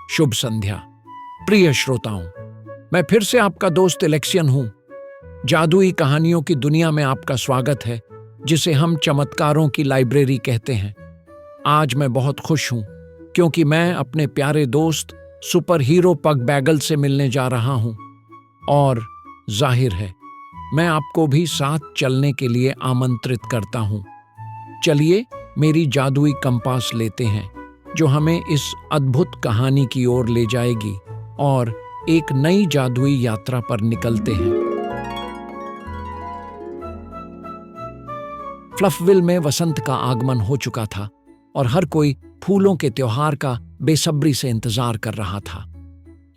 शुभ संध्या। प्रिय श्रोताओं, मैं फिर से आपका दोस्त इलेक्शियन हूं। जादुई कहानियों की दुनिया में आपका स्वागत है, जिसे हम चमत्कारों की लाइब्रेरी कहते हैं। आज मैं बहुत खुश हूं क्योंकि मैं अपने प्यारे दोस्त सुपर हीरो पग बैगल से मिलने जा रहा हूं और जाहिर है मैं आपको भी साथ चलने के लिए आमंत्रित करता हूं। चलिए मेरी जादुई कंपास लेते हैं जो हमें इस अद्भुत कहानी की ओर ले जाएगी और एक नई जादुई यात्रा पर निकलते हैं। फ्लफविल में वसंत का आगमन हो चुका था और हर कोई फूलों के त्योहार का बेसब्री से इंतजार कर रहा था।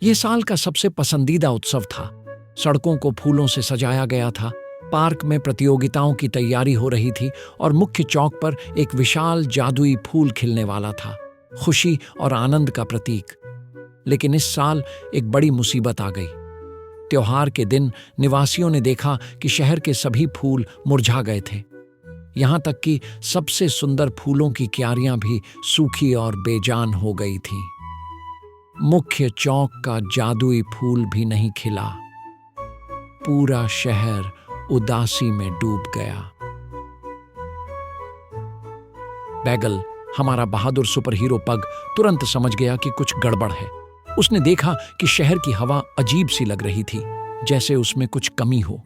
यह साल का सबसे पसंदीदा उत्सव था। सड़कों को फूलों से सजाया गया था, पार्क में प्रतियोगिताओं की तैयारी हो रही थी और मुख्य चौक पर एक विशाल जादुई फूल खिलने वाला था, खुशी और आनंद का प्रतीक। लेकिन इस साल एक बड़ी मुसीबत आ गई। त्योहार के दिन निवासियों ने देखा कि शहर के सभी फूल मुरझा गए थे। यहां तक कि सबसे सुंदर फूलों की क्यारियां भी सूखी और बेजान हो गई थीं। मुख्य चौक का जादुई फूल भी नहीं खिला। पूरा शहर उदासी में डूब गया। बैगल, हमारा बहादुर सुपर हीरो पग, तुरंत समझ गया कि कुछ गड़बड़ है। उसने देखा कि शहर की हवा अजीब सी लग रही थी, जैसे उसमें कुछ कमी हो।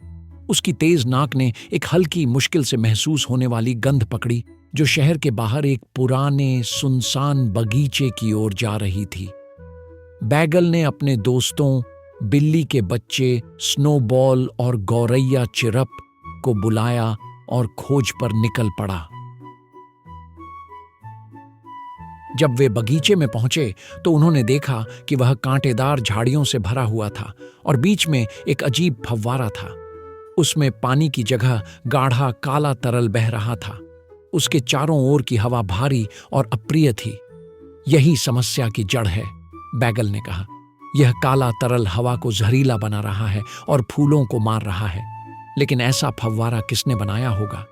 उसकी तेज नाक ने एक हल्की, मुश्किल से महसूस होने वाली गंध पकड़ी जो शहर के बाहर एक पुराने सुनसान बगीचे की ओर जा रही थी। बैगल ने अपने दोस्तों बिल्ली के बच्चे स्नोबॉल और गौरैया चिरप को बुलाया और खोज पर निकल पड़ा। जब वे बगीचे में पहुंचे तो उन्होंने देखा कि वह कांटेदार झाड़ियों से भरा हुआ था और बीच में एक अजीब फव्वारा था। उसमें पानी की जगह गाढ़ा काला तरल बह रहा था। उसके चारों ओर की हवा भारी और अप्रिय थी। यही समस्या की जड़ है, बैगल ने कहा। यह काला तरल हवा को जहरीला बना रहा है और फूलों को मार रहा है। लेकिन ऐसा फव्वारा किसने बनाया होगा?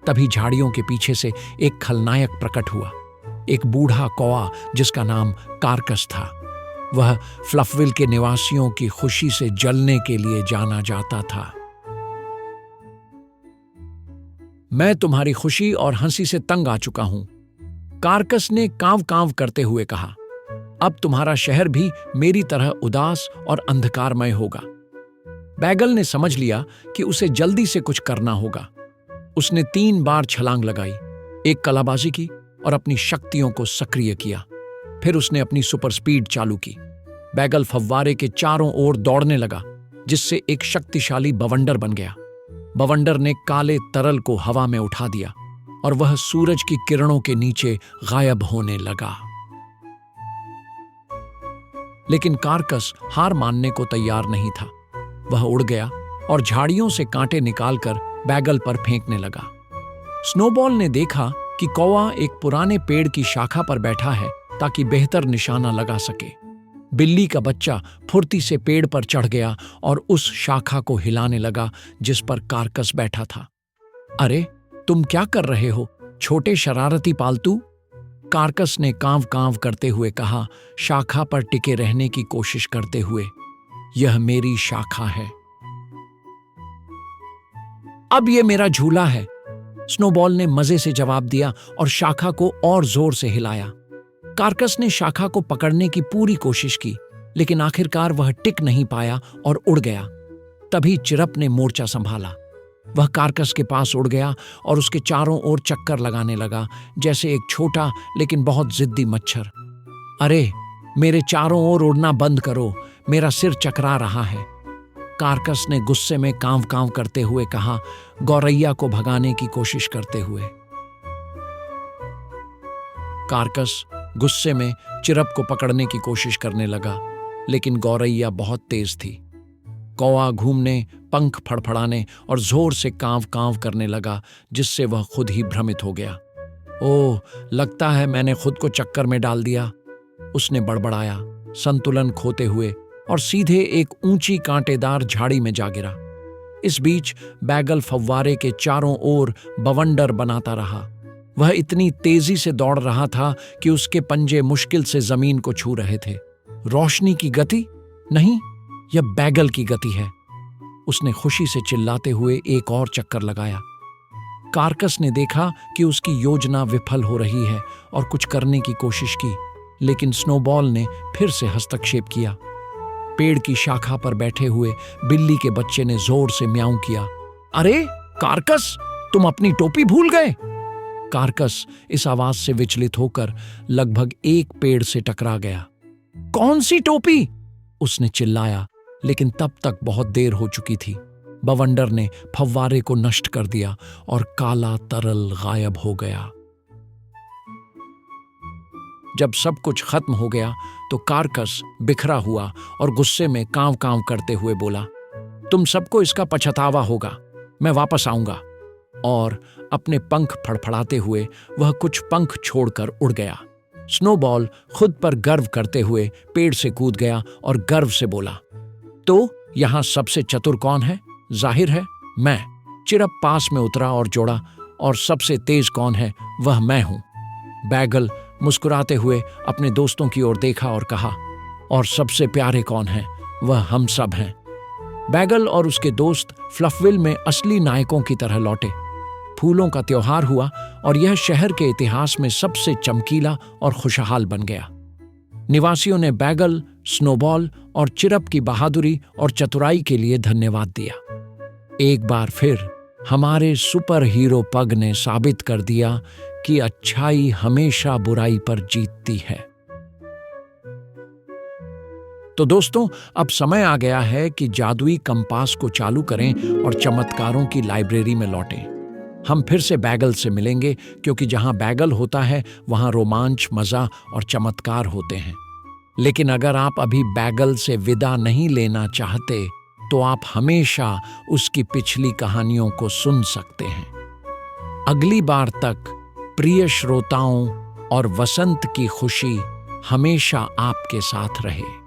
तभी झाड़ियों के पीछे से एक खलनायक प्रकट हुआ, एक बूढ़ा कौवा जिसका नाम कारकस था। वह फ्लफविल के निवासियों की खुशी से जलने के लिए जाना जाता था। मैं तुम्हारी खुशी और हंसी से तंग आ चुका हूं, कारकस ने कांव कांव करते हुए कहा। अब तुम्हारा शहर भी मेरी तरह उदास और अंधकारमय होगा। बैगल ने समझ लिया कि उसे जल्दी से कुछ करना होगा। उसने 3 बार छलांग लगाई, एक कलाबाजी की और अपनी शक्तियों को सक्रिय किया। फिर उसने अपनी सुपर स्पीड चालू की। बैगल फव्वारे के चारों ओर दौड़ने लगा, जिससे एक शक्तिशाली बवंडर बन गया। बवंडर ने काले तरल को हवा में उठा दिया और वह सूरज की किरणों के नीचे गायब होने लगा। लेकिन कारकस हार मानने को तैयार नहीं था। वह उड़ गया और झाड़ियों से कांटे निकालकर बैगल पर फेंकने लगा। स्नोबॉल ने देखा कि कौवा एक पुराने पेड़ की शाखा पर बैठा है ताकि बेहतर निशाना लगा सके। बिल्ली का बच्चा फुर्ती से पेड़ पर चढ़ गया और उस शाखा को हिलाने लगा जिस पर कारकस बैठा था। अरे, तुम क्या कर रहे हो, छोटे शरारती पालतू? कारकस ने कांव कांव करते हुए कहा, शाखा पर टिके रहने की कोशिश करते हुए। यह मेरी शाखा है। अब यह मेरा झूला है, स्नोबॉल ने मजे से जवाब दिया और शाखा को और जोर से हिलाया। कारकस ने शाखा को पकड़ने की पूरी कोशिश की, लेकिन आखिरकार वह टिक नहीं पाया और उड़ गया। तभी चिरप ने मोर्चा संभाला। वह कारकस के पास उड़ गया और उसके चारों ओर चक्कर लगाने लगा, जैसे एक छोटा लेकिन बहुत जिद्दी मच्छर। अरे, मेरे चारों ओर उड़ना बंद करो, मेरा सिर चकरा रहा है, कारकस ने गुस्से में कांव कांव करते हुए कहा, गौरैया को भगाने की कोशिश करते हुए। कारकस गुस्से में चिरप को पकड़ने की कोशिश करने लगा, लेकिन गौरैया बहुत तेज थी। कौवा घूमने, पंख फड़फड़ाने और जोर से कांव कांव करने लगा, जिससे वह खुद ही भ्रमित हो गया। ओह, लगता है मैंने खुद को चक्कर में डाल दिया, उसने बड़बड़ाया, संतुलन खोते हुए, और सीधे एक ऊंची कांटेदार झाड़ी में जा गिरा। इस बीच बैगल फव्वारे के चारों ओर बवंडर बनाता रहा। वह इतनी तेजी से दौड़ रहा था कि उसके पंजे मुश्किल से जमीन को छू रहे थे। रोशनी की गति? नहीं, यह बैगल की गति है। उसने खुशी से चिल्लाते हुए एक और चक्कर लगाया। कार्कस ने देखा कि उसकी योजना विफल हो रही है और कुछ करने की कोशिश की, लेकिन स्नोबॉल ने फिर से हस्तक्षेप किया। पेड़ की शाखा पर बैठे हुए बिल्ली के बच्चे ने जोर से म्याऊं किया। अरे कार्कस, तुम अपनी टोपी भूल गए! कार्कस इस आवाज से विचलित होकर लगभग एक पेड़ से टकरा गया। कौन सी टोपी? उसने चिल्लाया, लेकिन तब तक बहुत देर हो चुकी थी। बवंडर ने फव्वारे को नष्ट कर दिया और काला तरल गायब हो गया। जब सब कुछ खत्म हो गया तो कार्कस बिखरा हुआ और गुस्से में कांव कांव करते हुए बोला, तुम सबको इसका पछतावा होगा, मैं वापस आऊंगा। और अपने पंख फड़फड़ाते हुए वह कुछ पंख छोड़कर उड़ गया। स्नोबॉल खुद पर गर्व करते हुए पेड़ से कूद गया और गर्व से बोला, तो यहां सबसे चतुर कौन है? जाहिर है मैं। चिरप पास में उतरा और जोड़ा, और सबसे तेज कौन है? वह मैं हूं। बैगल मुस्कुराते हुए अपने दोस्तों की ओर देखा और कहा, और सबसे प्यारे कौन है? वह हम सब हैं। बैगल और उसके दोस्त फ्लफविल में असली नायकों की तरह लौटे। फूलों का त्योहार हुआ और यह शहर के इतिहास में सबसे चमकीला और खुशहाल बन गया। निवासियों ने बैगल, स्नोबॉल और चिरप की बहादुरी और चतुराई के लिए धन्यवाद दिया। एक बार फिर हमारे सुपर हीरो पग ने साबित कर दिया कि अच्छाई हमेशा बुराई पर जीतती है। तो दोस्तों, अब समय आ गया है कि जादुई कंपास को चालू करें और चमत्कारों की लाइब्रेरी में लौटें। हम फिर से बैगल से मिलेंगे, क्योंकि जहां बैगल होता है वहां रोमांच, मजा और चमत्कार होते हैं। लेकिन अगर आप अभी बैगल से विदा नहीं लेना चाहते तो आप हमेशा उसकी पिछली कहानियों को सुन सकते हैं। अगली बार तक प्रिय श्रोताओं और वसंत की खुशी हमेशा आपके साथ रहे।